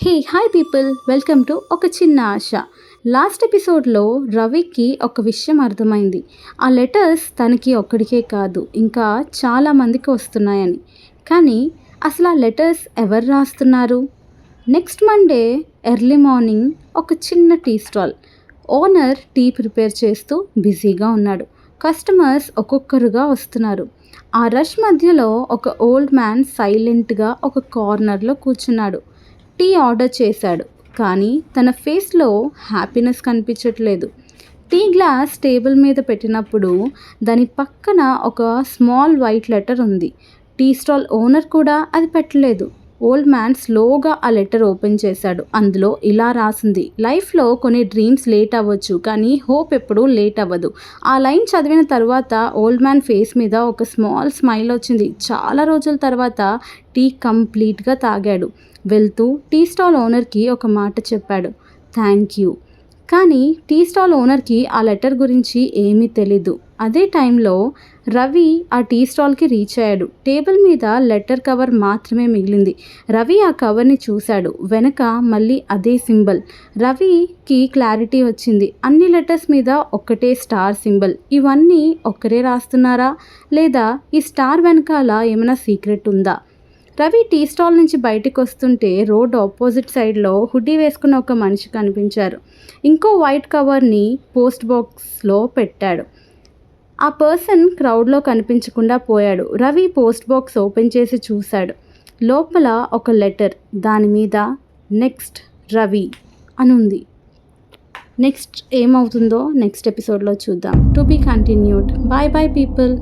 Hey hi people, welcome to ఒక చిన్న ఆశ. Last ఎపిసోడ్లో రవికి ఒక విషయం అర్థమైంది. ఆ లెటర్స్ తనకి ఒక్కడికే కాదు, ఇంకా చాలామందికి వస్తున్నాయని. కానీ అసలు ఆ లెటర్స్ ఎవరు రాస్తున్నారు? నెక్స్ట్ మండే ఎర్లీ మార్నింగ్ ఒక చిన్న tea stall owner tea prepare చేస్తూ బిజీగా ఉన్నాడు. కస్టమర్స్ ఒక్కొక్కరుగా వస్తున్నారు. ఆ రష్ మధ్యలో ఒక ఓల్డ్ మ్యాన్ సైలెంట్గా ఒక కార్నర్లో కూర్చున్నాడు. టీ ఆర్డర్ చేశాడు, కానీ తన ఫేస్లో హ్యాపీనెస్ కనిపించట్లేదు. టీ గ్లాస్ టేబుల్ మీద పెట్టినప్పుడు దాని పక్కన ఒక స్మాల్ వైట్ లెటర్ ఉంది. టీ స్టాల్ ఓనర్ కూడా అది పెట్టలేదు. ఓల్డ్ మ్యాన్ స్లోగా ఆ లెటర్ ఓపెన్ చేశాడు. అందులో ఇలా రాసింది: లైఫ్లో కొన్ని డ్రీమ్స్ లేట్ అవ్వచ్చు, కానీ హోప్ ఎప్పుడూ లేట్ అవ్వదు. ఆ లైన్ చదివిన తర్వాత ఓల్డ్ మ్యాన్ ఫేస్ మీద ఒక స్మాల్ స్మైల్ వచ్చింది. చాలా రోజుల తర్వాత టీ కంప్లీట్గా తాగాడు. వెళ్తూ టీ స్టాల్ ఓనర్కి ఒక మాట చెప్పాడు: థ్యాంక్ యూ. కానీ టీ స్టాల్ ఓనర్కి ఆ లెటర్ గురించి ఏమీ తెలీదు. అదే టైంలో రవి ఆ టీ స్టాల్కి రీచ్ అయ్యాడు. టేబుల్ మీద లెటర్ కవర్ మాత్రమే మిగిలింది. రవి ఆ కవర్ని చూశాడు. వెనక మళ్ళీ అదే సింబల్. రవికి క్లారిటీ వచ్చింది. అన్ని లెటర్స్ మీద ఒక్కటే స్టార్ సింబల్. ఇవన్నీ ఒక్కరే రాస్తున్నారా, లేదా ఈ స్టార్ వెనకాల ఏమైనా సీక్రెట్ ఉందా? రవి టీ స్టాల్ నుంచి బయటకు వస్తుంటే రోడ్ ఆపోజిట్ సైడ్లో హుడ్డీ వేసుకున్న ఒక మనిషి కనిపించారు. ఇంకో వైట్ కవర్ని పోస్ట్ బాక్స్లో పెట్టాడు. ఆ పర్సన్ క్రౌడ్లో కనిపించకుండా పోయాడు. రవి పోస్ట్ బాక్స్ ఓపెన్ చేసి చూశాడు. లోపల ఒక లెటర్. దాని మీద నెక్స్ట్ రవి అని ఉంది. నెక్స్ట్ ఏమవుతుందో నెక్స్ట్ ఎపిసోడ్లో చూద్దాం. To be continued. Bye bye people.